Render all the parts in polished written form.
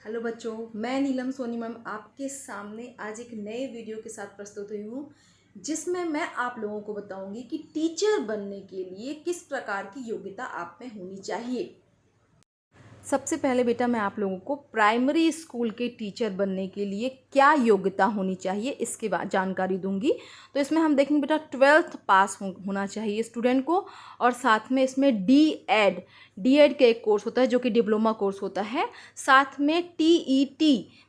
Hello बच्चों, मैं नीलम Soni ma'am आपके सामने आज एक नए वीडियो के साथ प्रस्तुत हुई हूँ, जिसमें मैं आप लोगों को बताऊंगी कि टीचर बनने के लिए किस प्रकार की योग्यता आप में होनी चाहिए। सबसे पहले बेटा मैं आप लोगों को प्राइमरी स्कूल के टीचर बनने के लिए क्या योग्यता होनी चाहिए इसके बाद जानकारी दूंगी। तो इसमें हम देखेंगे बेटा 12th पास होना चाहिए स्टूडेंट को, और साथ में इसमें डी एड का एक कोर्स होता है जो कि डिप्लोमा कोर्स होता है। साथ में TET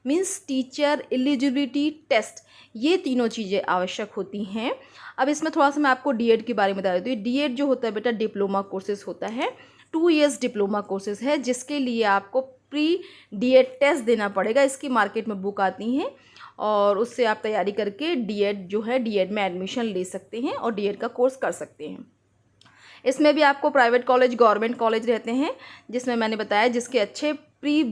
means teacher eligibility test, ये तीनों चीज़ें आवश्यक होती हैं। अब इसमें थोड़ा सा मैं आपको DED के बारे में बता देती हूँ। DED जो होता है बेटा डिप्लोमा कोर्सेज होता है, 2 इयर्स डिप्लोमा कोर्सेज है, जिसके लिए आपको प्री DED टेस्ट देना पड़ेगा। इसकी मार्केट में बुक आती हैं और उससे आप तैयारी करके DED जो है DED में एडमिशन ले सकते हैं और DED का कोर्स कर सकते हैं। इसमें भी आपको प्राइवेट कॉलेज गवर्नमेंट कॉलेज रहते हैं, जिसमें मैंने बताया जिसके अच्छे प्री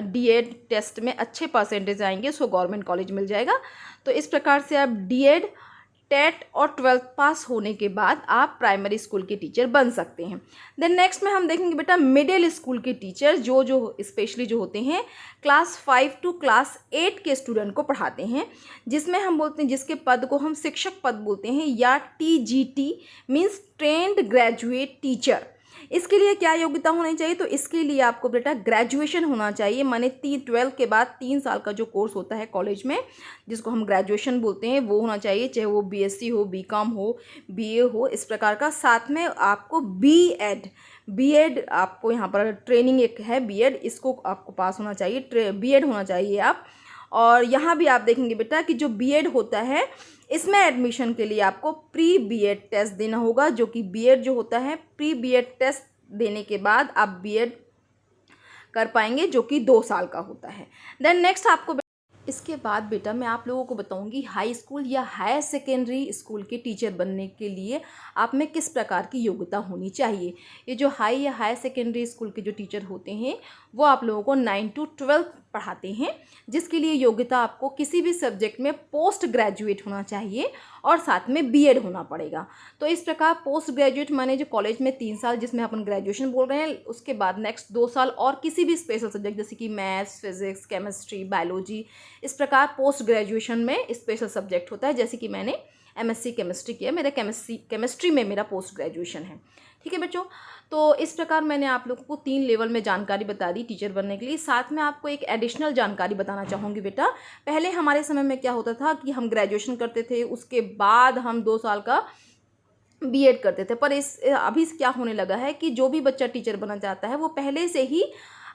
DED टेस्ट में अच्छे परसेंटेज आएंगे उसको गवर्नमेंट कॉलेज मिल जाएगा। तो इस प्रकार से आप DED टेट और 12th पास होने के बाद आप प्राइमरी स्कूल के टीचर बन सकते हैं। देन नेक्स्ट में हम देखेंगे बेटा मिडिल स्कूल के टीचर जो स्पेशली जो होते हैं क्लास 5 टू क्लास 8 के स्टूडेंट को पढ़ाते हैं, जिसमें हम बोलते हैं जिसके पद को हम शिक्षक पद बोलते हैं या TGT means trained graduate teacher. इसके लिए क्या योग्यता होनी चाहिए? तो इसके लिए आपको बेटा ग्रेजुएशन होना चाहिए, माने 12th के बाद 3 साल का जो कोर्स होता है कॉलेज में जिसको हम ग्रेजुएशन बोलते हैं वो होना चाहिए, चाहे वो BSc हो, BCom हो, BA हो, इस प्रकार का। साथ में आपको B.Ed आपको यहाँ पर ट्रेनिंग एक है B.Ed, इसको आपको पास होना चाहिए, B.Ed होना चाहिए आप। और यहाँ भी आप देखेंगे बेटा कि जो B.Ed होता है इसमें एडमिशन के लिए आपको प्री B.Ed टेस्ट देना होगा, जो कि B.Ed जो होता है प्री B.Ed टेस्ट देने के बाद आप B.Ed कर पाएंगे, जो कि 2 साल का होता है। देन नेक्स्ट आपको इसके बाद बेटा मैं आप लोगों को बताऊंगी हाई स्कूल या हायर सेकेंडरी स्कूल के टीचर बनने के लिए आप में किस प्रकार की योग्यता होनी चाहिए। ये जो हाई या हायर सेकेंडरी स्कूल के जो टीचर होते हैं वो आप लोगों को 9 to 12 पढ़ाते हैं, जिसके लिए योग्यता आपको किसी भी सब्जेक्ट में पोस्ट ग्रेजुएट होना चाहिए और साथ में B.Ed होना पड़ेगा। तो इस प्रकार पोस्ट ग्रेजुएट माने जो कॉलेज में 3 साल जिसमें अपन ग्रेजुएशन बोल रहे हैं, उसके बाद नेक्स्ट 2 साल और किसी भी स्पेशल सब्जेक्ट जैसे कि मैथ्स, फिजिक्स, केमिस्ट्री, बायोलॉजी, इस प्रकार पोस्ट ग्रेजुएशन में स्पेशल सब्जेक्ट होता है। जैसे कि मैंने MSc केमिस्ट्री किया, मेरा केमिस्ट्री में मेरा पोस्ट ग्रेजुएशन है। ठीक है बच्चों, तो इस प्रकार मैंने आप लोगों को 3 लेवल में जानकारी बता दी टीचर बनने के लिए। साथ में आपको एक एडिशनल जानकारी बताना चाहूँगी बेटा। पहले हमारे समय में क्या होता था कि हम ग्रेजुएशन करते थे, उसके बाद हम 2 साल का B.Ed करते थे, पर अभी क्या होने लगा है कि जो भी बच्चा टीचर बनना चाहता है वो पहले से ही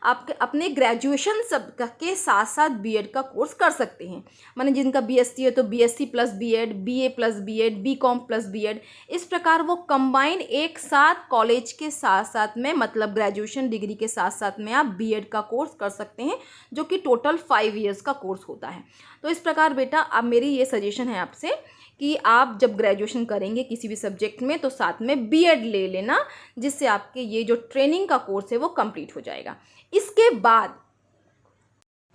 आपके अपने ग्रेजुएशन सब के साथ साथ B.Ed का कोर्स कर सकते हैं। माने जिनका BSc है तो BSc plus B.Ed, BA plus B.Ed, BCom plus B.Ed, इस प्रकार वो कंबाइन एक साथ कॉलेज के साथ साथ में मतलब ग्रेजुएशन डिग्री के साथ साथ में आप B.Ed का कोर्स कर सकते हैं, जो कि टोटल 5 इयर्स का कोर्स होता है। तो इस प्रकार बेटा अब मेरी ये सजेशन है आपसे कि आप जब ग्रेजुएशन करेंगे किसी भी सब्जेक्ट में तो साथ में B.Ed ले लेना, जिससे आपके ये जो ट्रेनिंग का कोर्स है वो कंप्लीट हो जाएगा। इसके बाद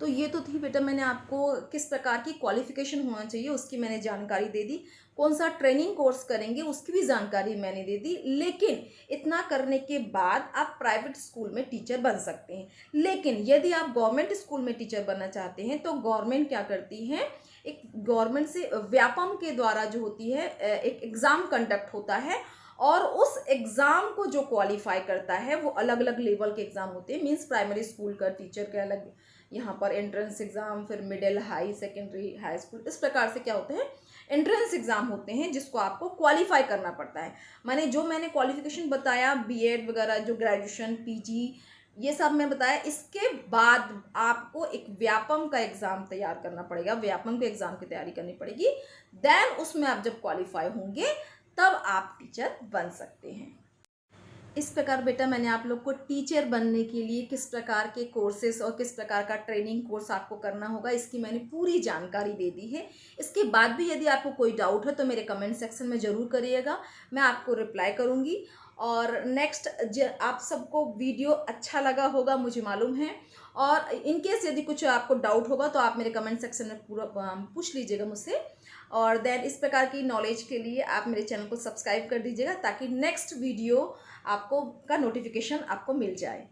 तो ये तो थी बेटा मैंने आपको किस प्रकार की क्वालिफिकेशन होना चाहिए उसकी मैंने जानकारी दे दी, कौन सा ट्रेनिंग कोर्स करेंगे उसकी भी जानकारी मैंने दे दी। लेकिन इतना करने के बाद आप प्राइवेट स्कूल में टीचर बन सकते हैं। लेकिन यदि आप गवर्नमेंट स्कूल में टीचर बनना चाहते हैं तो गवर्नमेंट क्या करती है, एक गवर्नमेंट से व्यापम के द्वारा जो होती है एक एग्ज़ाम कंडक्ट होता है, और उस एग्ज़ाम को जो क्वालिफाई करता है वो अलग अलग लेवल के एग्ज़ाम होते हैं। मीन्स प्राइमरी स्कूल का टीचर के अलग यहाँ पर एंट्रेंस एग्ज़ाम, फिर middle, high secondary, high school, इस प्रकार से क्या होते हैं एंट्रेंस एग्ज़ाम होते हैं जिसको आपको क्वालिफाई करना पड़ता है। माने जो मैंने क्वालिफिकेशन बताया B.Ed वगैरह, जो ग्रेजुएशन, PG, ये सब मैं बताया, इसके बाद आपको एक व्यापम का एग्ज़ाम तैयार करना पड़ेगा, व्यापम के एग्ज़ाम की तैयारी करनी पड़ेगी। देन उसमें आप जब क्वालिफाई होंगे तब आप टीचर बन सकते हैं। इस प्रकार बेटा मैंने आप लोग को टीचर बनने के लिए किस प्रकार के कोर्सेज और किस प्रकार का ट्रेनिंग कोर्स आपको करना होगा इसकी मैंने पूरी जानकारी दे दी है। इसके बाद भी यदि आपको कोई डाउट है तो मेरे कमेंट सेक्शन में ज़रूर करिएगा, मैं आपको रिप्लाई करूँगी। और नेक्स्ट आप सबको वीडियो अच्छा लगा होगा मुझे मालूम है, और इनकेस यदि कुछ आपको डाउट होगा तो आप मेरे कमेंट सेक्शन में पूरा पूछ लीजिएगा मुझसे। और देन इस प्रकार की नॉलेज के लिए आप मेरे चैनल को सब्सक्राइब कर दीजिएगा ताकि नेक्स्ट वीडियो आपको का नोटिफिकेशन आपको मिल जाए।